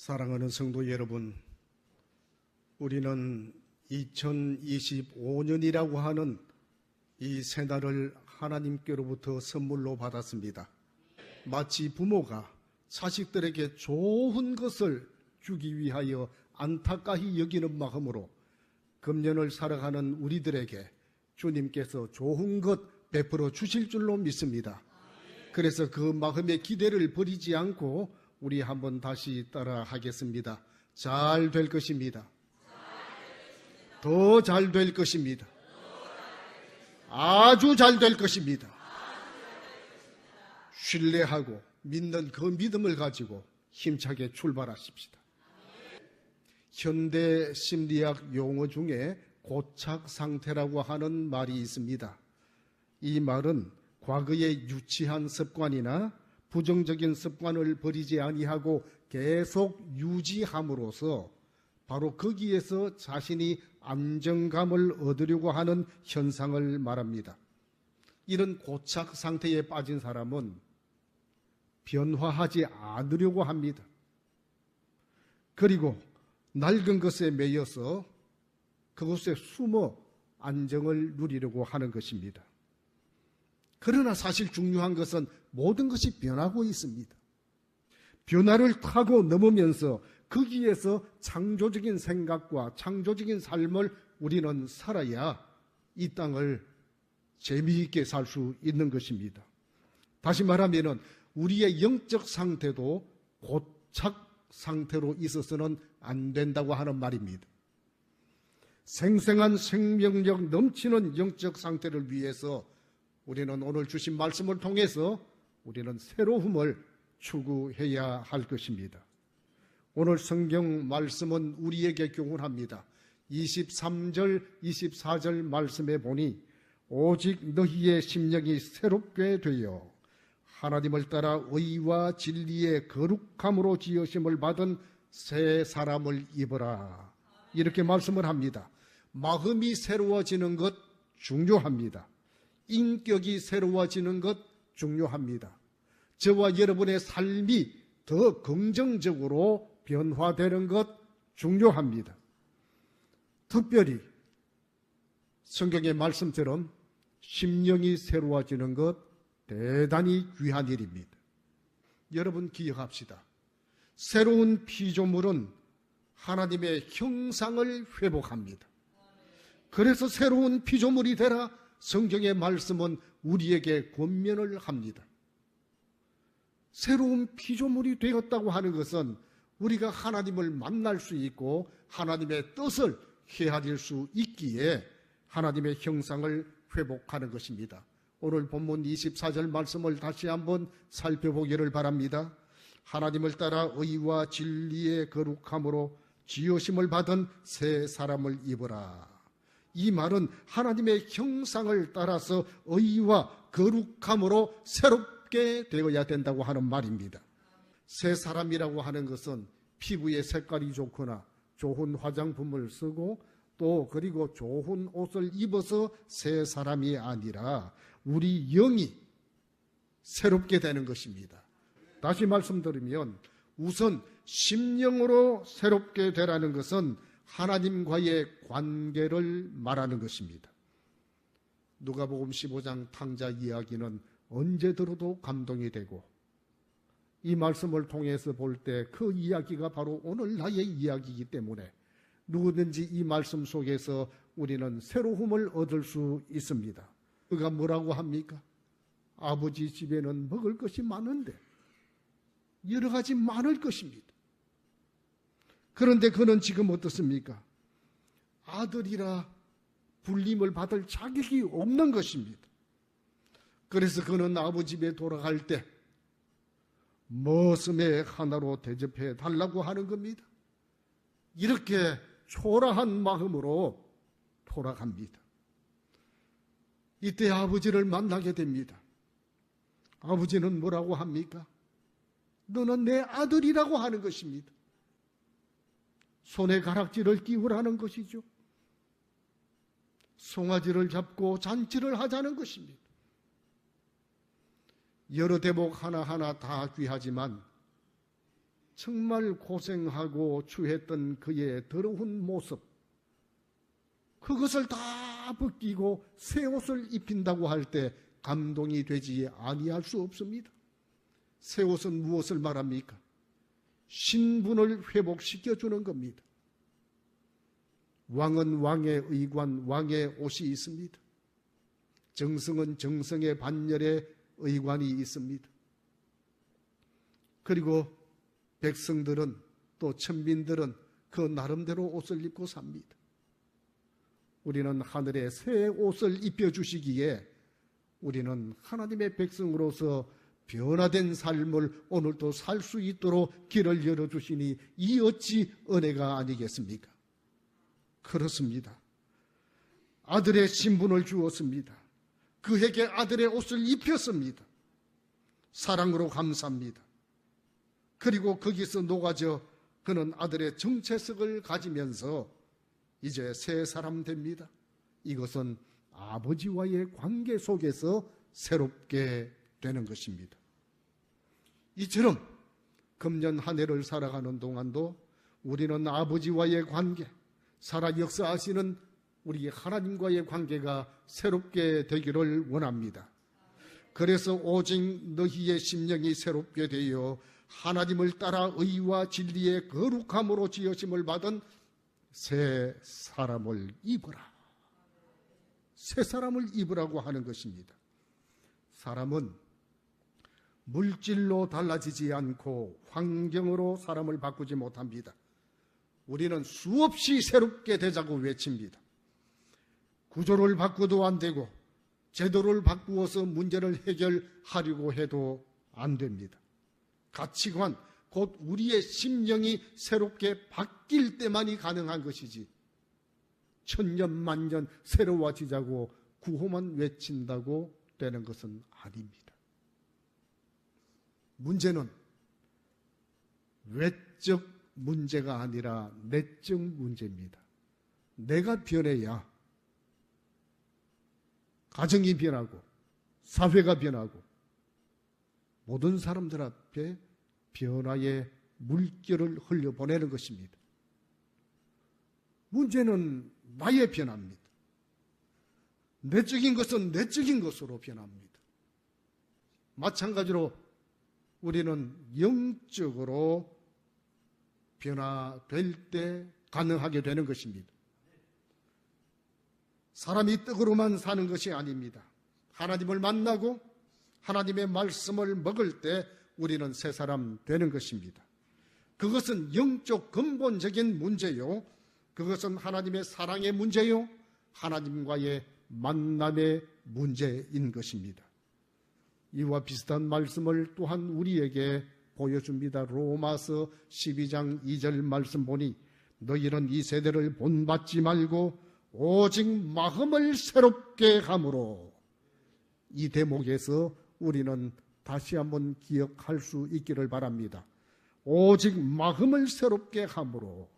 사랑하는 성도 여러분, 우리는 2025년이라고 하는 이 새날을 하나님께로부터 선물로 받았습니다. 마치 부모가 자식들에게 좋은 것을 주기 위하여 안타까이 여기는 마음으로 금년을 살아가는 우리들에게 주님께서 좋은 것 베풀어 주실 줄로 믿습니다. 그래서 그 마음의 기대를 버리지 않고 우리 한번 다시 따라 하겠습니다. 잘 될 것입니다. 더 잘 될 것입니다. 아주 잘 될 것입니다. 신뢰하고 믿는 그 믿음을 가지고 힘차게 출발하십시다. 현대 심리학 용어 중에 고착 상태라고 하는 말이 있습니다. 이 말은 과거의 유치한 습관이나 부정적인 습관을 버리지 아니하고 계속 유지함으로써 바로 거기에서 자신이 안정감을 얻으려고 하는 현상을 말합니다. 이런 고착 상태에 빠진 사람은 변화하지 않으려고 합니다. 그리고 낡은 것에 매여서 그것에 숨어 안정을 누리려고 하는 것입니다. 그러나 사실 중요한 것은 모든 것이 변하고 있습니다. 변화를 타고 넘으면서 거기에서 창조적인 생각과 창조적인 삶을 우리는 살아야 이 땅을 재미있게 살 수 있는 것입니다. 다시 말하면 우리의 영적 상태도 고착 상태로 있어서는 안 된다고 하는 말입니다. 생생한 생명력 넘치는 영적 상태를 위해서 우리는 오늘 주신 말씀을 통해서 우리는 새로움을 추구해야 할 것입니다. 오늘 성경 말씀은 우리에게 교훈합니다. 23절, 24절 말씀에 보니 오직 너희의 심령이 새롭게 되어 하나님을 따라 의와 진리의 거룩함으로 지으심을 받은 새 사람을 입어라. 이렇게 말씀을 합니다. 마음이 새로워지는 것 중요합니다. 인격이 새로워지는 것 중요합니다. 저와 여러분의 삶이 더 긍정적으로 변화되는 것 중요합니다. 특별히 성경의 말씀처럼 심령이 새로워지는 것 대단히 귀한 일입니다. 여러분 기억합시다. 새로운 피조물은 하나님의 형상을 회복합니다. 그래서 새로운 피조물이 되라 성경의 말씀은 우리에게 권면을 합니다. 새로운 피조물이 되었다고 하는 것은 우리가 하나님을 만날 수 있고 하나님의 뜻을 헤아릴 수 있기에 하나님의 형상을 회복하는 것입니다. 오늘 본문 24절 말씀을 다시 한번 살펴보기를 바랍니다. 하나님을 따라 의와 진리의 거룩함으로 지으심을 받은 새 사람을 입어라. 이 말은 하나님의 형상을 따라서 의와 거룩함으로 새롭게 되어야 된다고 하는 말입니다. 새 사람이라고 하는 것은 피부의 색깔이 좋거나 좋은 화장품을 쓰고 또 그리고 좋은 옷을 입어서 새 사람이 아니라 우리 영이 새롭게 되는 것입니다. 다시 말씀드리면 우선 심령으로 새롭게 되라는 것은 하나님과의 관계를 말하는 것입니다. 누가복음 15장 탕자 이야기는 언제 들어도 감동이 되고 이 말씀을 통해서 볼 때 그 이야기가 바로 오늘 나의 이야기이기 때문에 누구든지 이 말씀 속에서 우리는 새로움을 얻을 수 있습니다. 그가 뭐라고 합니까? 아버지 집에는 먹을 것이 많은데 여러 가지 많을 것입니다. 그런데 그는 지금 어떻습니까? 아들이라 불림을 받을 자격이 없는 것입니다. 그래서 그는 아버지 집에 돌아갈 때 머슴의 하나로 대접해 달라고 하는 겁니다. 이렇게 초라한 마음으로 돌아갑니다. 이때 아버지를 만나게 됩니다. 아버지는 뭐라고 합니까? 너는 내 아들이라고 하는 것입니다. 손에 가락지를 끼우라는 것이죠. 송아지를 잡고 잔치를 하자는 것입니다. 여러 대목 하나하나 다 귀하지만 정말 고생하고 추했던 그의 더러운 모습, 그것을 다 벗기고 새 옷을 입힌다고 할 때 감동이 되지 아니할 수 없습니다. 새 옷은 무엇을 말합니까? 신분을 회복시켜주는 겁니다. 왕은 왕의 의관, 왕의 옷이 있습니다. 정승은 정성의 반열에 의관이 있습니다. 그리고 백성들은 또 천민들은 그 나름대로 옷을 입고 삽니다. 우리는 하늘에 새 옷을 입혀주시기에 우리는 하나님의 백성으로서 변화된 삶을 오늘도 살 수 있도록 길을 열어주시니 이 어찌 은혜가 아니겠습니까? 그렇습니다. 아들의 신분을 주었습니다. 그에게 아들의 옷을 입혔습니다. 사랑으로 감사합니다. 그리고 거기서 녹아져 그는 아들의 정체성을 가지면서 이제 새 사람 됩니다. 이것은 아버지와의 관계 속에서 새롭게 되는 것입니다. 이처럼 금년 한 해를 살아가는 동안도 우리는 아버지와의 관계, 살아 역사하시는 우리 하나님과의 관계가 새롭게 되기를 원합니다. 그래서 오직 너희의 심령이 새롭게 되어 하나님을 따라 의와 진리의 거룩함으로 지으심을 받은 새 사람을 입으라. 새 사람을 입으라고 하는 것입니다. 사람은 물질로 달라지지 않고 환경으로 사람을 바꾸지 못합니다. 우리는 수없이 새롭게 되자고 외칩니다. 구조를 바꾸도 안 되고 제도를 바꾸어서 문제를 해결하려고 해도 안 됩니다. 가치관, 곧 우리의 심령이 새롭게 바뀔 때만이 가능한 것이지 천년만년 새로워지자고 구호만 외친다고 되는 것은 아닙니다. 문제는 외적 문제가 아니라 내적 문제입니다. 내가 변해야 가정이 변하고 사회가 변하고 모든 사람들 앞에 변화의 물결을 흘려보내는 것입니다. 문제는 나의 변화입니다. 내적인 것은 내적인 것으로 변합니다. 마찬가지로 우리는 영적으로 변화될 때 가능하게 되는 것입니다. 사람이 떡으로만 사는 것이 아닙니다. 하나님을 만나고 하나님의 말씀을 먹을 때 우리는 새 사람 되는 것입니다. 그것은 영적 근본적인 문제요. 그것은 하나님의 사랑의 문제요. 하나님과의 만남의 문제인 것입니다. 이와 비슷한 말씀을 또한 우리에게 보여줍니다. 로마서 12장 2절 말씀 보니 너희는 이 세대를 본받지 말고 오직 마음을 새롭게 함으로, 이 대목에서 우리는 다시 한번 기억할 수 있기를 바랍니다. 오직 마음을 새롭게 함으로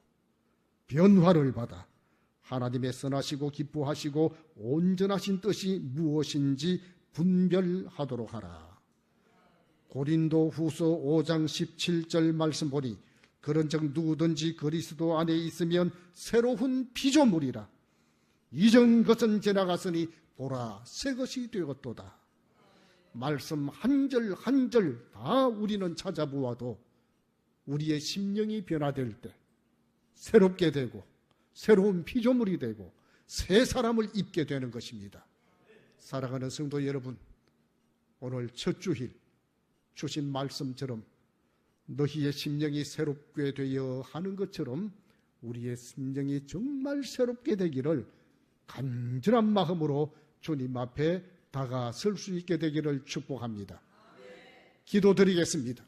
변화를 받아 하나님의 선하시고 기뻐하시고 온전하신 뜻이 무엇인지 분별하도록 하라. 고린도 후서 5장 17절 말씀 보니 그런즉 누구든지 그리스도 안에 있으면 새로운 피조물이라. 이전 것은 지나갔으니 보라 새 것이 되었도다. 말씀 한 절 한 절 다 우리는 찾아보아도 우리의 심령이 변화될 때 새롭게 되고 새로운 피조물이 되고 새 사람을 입게 되는 것입니다. 사랑하는 성도 여러분, 오늘 첫 주일 주신 말씀처럼 너희의 심령이 새롭게 되어 하는 것처럼 우리의 심령이 정말 새롭게 되기를 간절한 마음으로 주님 앞에 다가설 수 있게 되기를 축복합니다. 기도드리겠습니다.